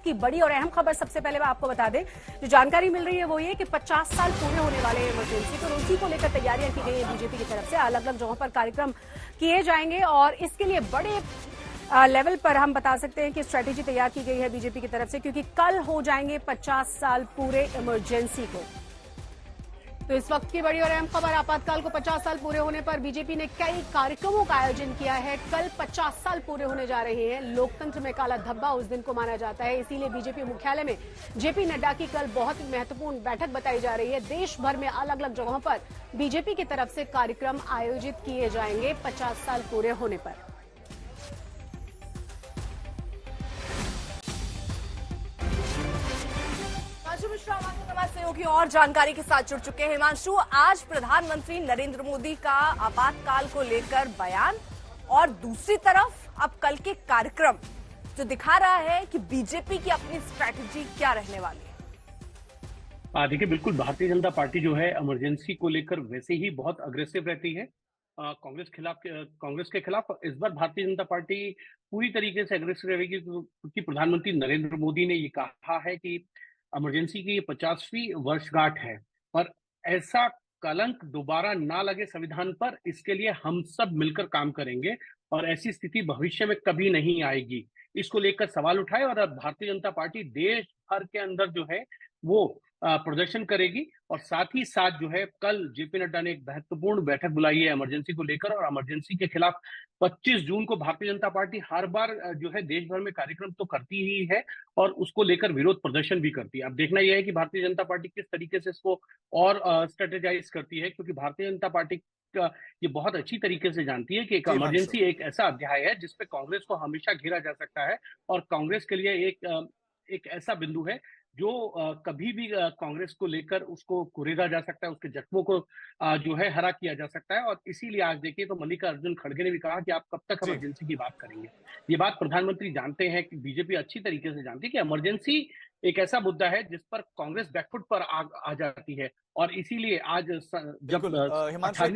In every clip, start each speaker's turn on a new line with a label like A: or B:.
A: की बड़ी और अहम खबर सबसे पहले मैं आपको बता दें, जो जानकारी मिल रही है वो ये कि 50 साल पूरे होने वाले हैं इमरजेंसी, तो उसी को लेकर तैयारियां की गई है बीजेपी की तरफ से। अलग अलग जगहों पर कार्यक्रम किए जाएंगे और इसके लिए बड़े लेवल पर हम बता सकते हैं कि स्ट्रेटेजी तैयार की गई है बीजेपी की तरफ से, क्योंकि कल हो जाएंगे 50 साल पूरे इमरजेंसी को। तो इस वक्त की बड़ी और अहम खबर, आपातकाल को 50 साल पूरे होने पर बीजेपी ने कई कार्यक्रमों का आयोजन किया है। कल 50 साल पूरे होने जा रहे हैं। लोकतंत्र में काला धब्बा उस दिन को माना जाता है, इसीलिए बीजेपी मुख्यालय में जेपी नड्डा की कल बहुत ही महत्वपूर्ण बैठक बताई जा रही है। देश भर में अलग अलग जगहों पर बीजेपी की तरफ से कार्यक्रम आयोजित किए जाएंगे 50 साल पूरे होने पर।
B: सहयोगी और जानकारी के साथ जुड़ चुके हैं। हिमांशु, आज प्रधानमंत्री नरेंद्र मोदी का आपातकाल को लेकर बयान और दूसरी तरफ अब कल के कार्यक्रम जो दिखा रहा है कि बीजेपी की अपनी स्ट्रैटेजी क्या रहने वाली है।
C: देखिए, बिल्कुल भारतीय जनता पार्टी जो है इमरजेंसी को लेकर वैसे ही बहुत अग्रेसिव रहती है। कांग्रेस के खिलाफ इस बार भारतीय जनता पार्टी पूरी तरीके से अग्रेसिव रहेगी, क्योंकि प्रधानमंत्री नरेंद्र मोदी ने ये कहा है कि इमरजेंसी की 50वीं वर्षगांठ है, पर ऐसा कलंक दोबारा ना लगे संविधान पर, इसके लिए हम सब मिलकर काम करेंगे और ऐसी स्थिति भविष्य में कभी नहीं आएगी। इसको लेकर सवाल उठाए और अब भारतीय जनता पार्टी देश भर के अंदर जो है वो प्रदर्शन करेगी। और साथ ही साथ जो है कल जेपी नड्डा ने एक महत्वपूर्ण बैठक बुलाई है इमरजेंसी को लेकर, और इमरजेंसी के खिलाफ 25 जून को भारतीय जनता पार्टी हर बार जो है देश भर में कार्यक्रम तो करती ही है और उसको लेकर विरोध प्रदर्शन भी करती है। अब देखना यह है कि भारतीय जनता पार्टी किस तरीके से इसको और स्ट्रेटेजाइज करती है, क्योंकि भारतीय जनता पार्टी ये बहुत अच्छी तरीके से जानती है कि एक इमरजेंसी एक ऐसा अध्याय है जिसपे कांग्रेस को हमेशा घेरा जा सकता है, और कांग्रेस के लिए एक ऐसा बिंदु है जो कभी भी कांग्रेस को लेकर उसको कुरेदा जा सकता है, उसके जख्मों को जो है हरा किया जा सकता है। और इसीलिए आज देखिए तो मल्लिकार्जुन खड़गे ने भी कहा कि आप कब तक इमरजेंसी की बात करेंगे। ये बात प्रधानमंत्री जानते हैं, कि बीजेपी अच्छी तरीके से जानती है कि इमरजेंसी एक ऐसा मुद्दा है जिस पर कांग्रेस बैकफुट पर आ जाती है, और इसीलिए आज जब
D: हिमांशु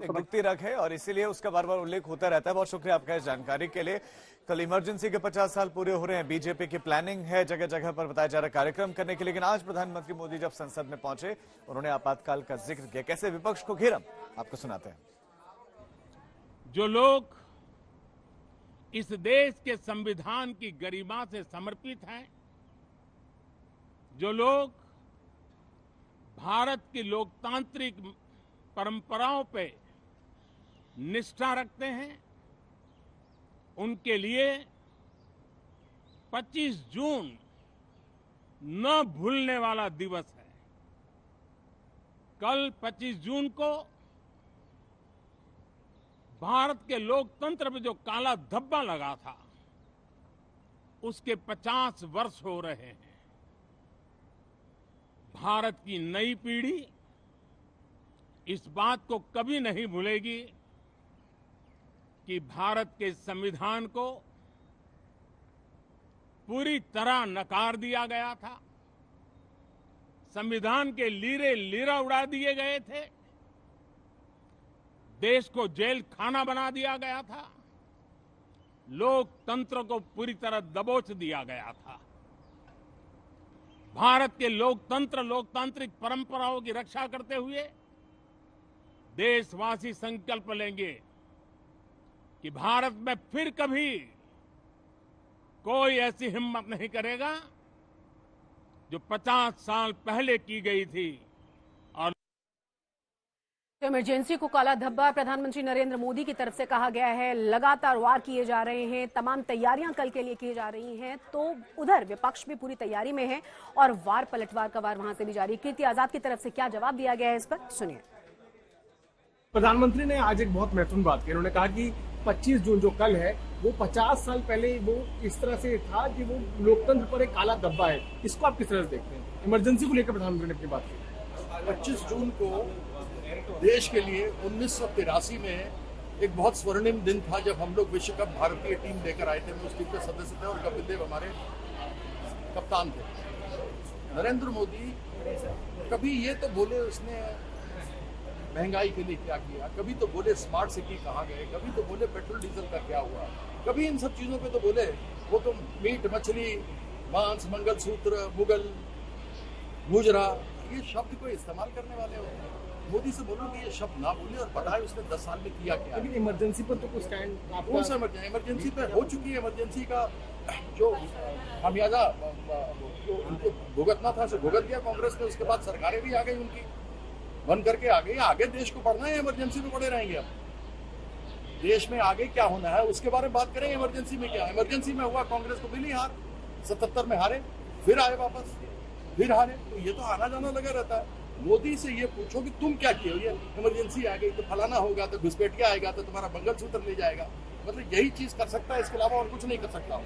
D: दुखती रग है और इसीलिए उसका बार बार उल्लेख होता रहता है। बहुत शुक्रिया आपका इस जानकारी के लिए। कल इमरजेंसी के 50 साल पूरे हो रहे हैं, बीजेपी की प्लानिंग है जगह जगह पर बताया जा रहा है कार्यक्रम करने के लिए, लेकिन आज प्रधानमंत्री मोदी जब संसद में पहुंचे उन्होंने आपातकाल का जिक्र किया। कैसे विपक्ष को घेरा, आपको सुनाते हैं।
E: जो लोग इस देश के संविधान की गरिमा से समर्पित हैं, जो लोग भारत की लोकतांत्रिक परंपराओं पे निष्ठा रखते हैं, उनके लिए 25 जून न भूलने वाला दिवस है। कल 25 जून को भारत के लोकतंत्र में जो काला धब्बा लगा था उसके 50 वर्ष हो रहे हैं। भारत की नई पीढ़ी इस बात को कभी नहीं भूलेगी कि भारत के संविधान को पूरी तरह नकार दिया गया था, संविधान के लीरे लीरा उड़ा दिए गए थे, देश को जेल खाना बना दिया गया था, लोकतंत्र को पूरी तरह दबोच दिया गया था। भारत के लोकतांत्रिक परंपराओं की रक्षा करते हुए देशवासी संकल्प लेंगे कि भारत में फिर कभी कोई ऐसी हिम्मत नहीं करेगा जो 50 साल पहले की गई थी। और
A: इमरजेंसी को काला धब्बा प्रधानमंत्री नरेंद्र मोदी की तरफ से कहा गया है। लगातार वार किए जा रहे हैं, तमाम तैयारियां कल के लिए की जा रही हैं, तो उधर विपक्ष भी पूरी तैयारी में है और वार पलटवार का वार वहां से भी जारी। कीर्ति आजाद की तरफ से क्या जवाब दिया गया है इस पर सुनिए।
F: प्रधानमंत्री ने आज एक बहुत महत्वपूर्ण बात की। उन्होंने कहा कि 25 जून जो कल है वो 50 साल पहले वो इस तरह से था कि वो लोकतंत्र पर एक काला धब्बा है। इसको आप किस तरह से देखते हैं? इमरजेंसी को लेकर प्रधानमंत्री ने अपनी बात की।
G: 25 जून को देश के लिए 1983 में एक बहुत स्वर्णिम दिन था, जब हम लोग विश्व कप भारतीय टीम लेकर आए थे। मैं उस टीम के सदस्य थे और कपिल देव हमारे कप्तान थे। नरेंद्र मोदी कभी ये तो बोले उसने महंगाई के लिए क्या किया, कभी तो बोले स्मार्ट सिटी कहाँ गए, कभी तो बोले पेट्रोल डीजल का क्या हुआ, कभी इन सब चीज़ों पे तो बोले वो तो मीट मछली मांस, मंगलसूत्र, मुगल, गुजरा, ये शब्द को इस्तेमाल करने वाले होते हैं। मोदी से बोलो कि ये शब्द ना बोले और बताए उसने 10 साल में किया क्या।
F: लेकिन इमरजेंसी पर तो कुछ स्टैंड
G: कौन सा इमरजेंसी पे हो चुकी है। इमरजेंसी का जो खामियाजा जो उनको भुगतना था सो भुगत गया कांग्रेस ने। उसके बाद सरकारें भी आ गई उनकी, बन करके आ गई। आगे देश को बढ़ना है, इमरजेंसी में पड़े रहेंगे। अब देश में आगे क्या होना है उसके बारे में बात करें। इमरजेंसी में क्या, इमरजेंसी में हुआ कांग्रेस को मिली हार, 77 में हारे, फिर आए वापस, फिर हारे। तो ये तो आना जाना लगा रहता है। मोदी से ये पूछो कि तुम क्या किए, ये इमरजेंसी आ गई तो फलाना होगा, तो घुसपैठिया आएगा, तो तुम्हारा मंगलसूत्र ले जाएगा। मतलब यही चीज कर सकता है, इसके अलावा और कुछ नहीं कर सकता।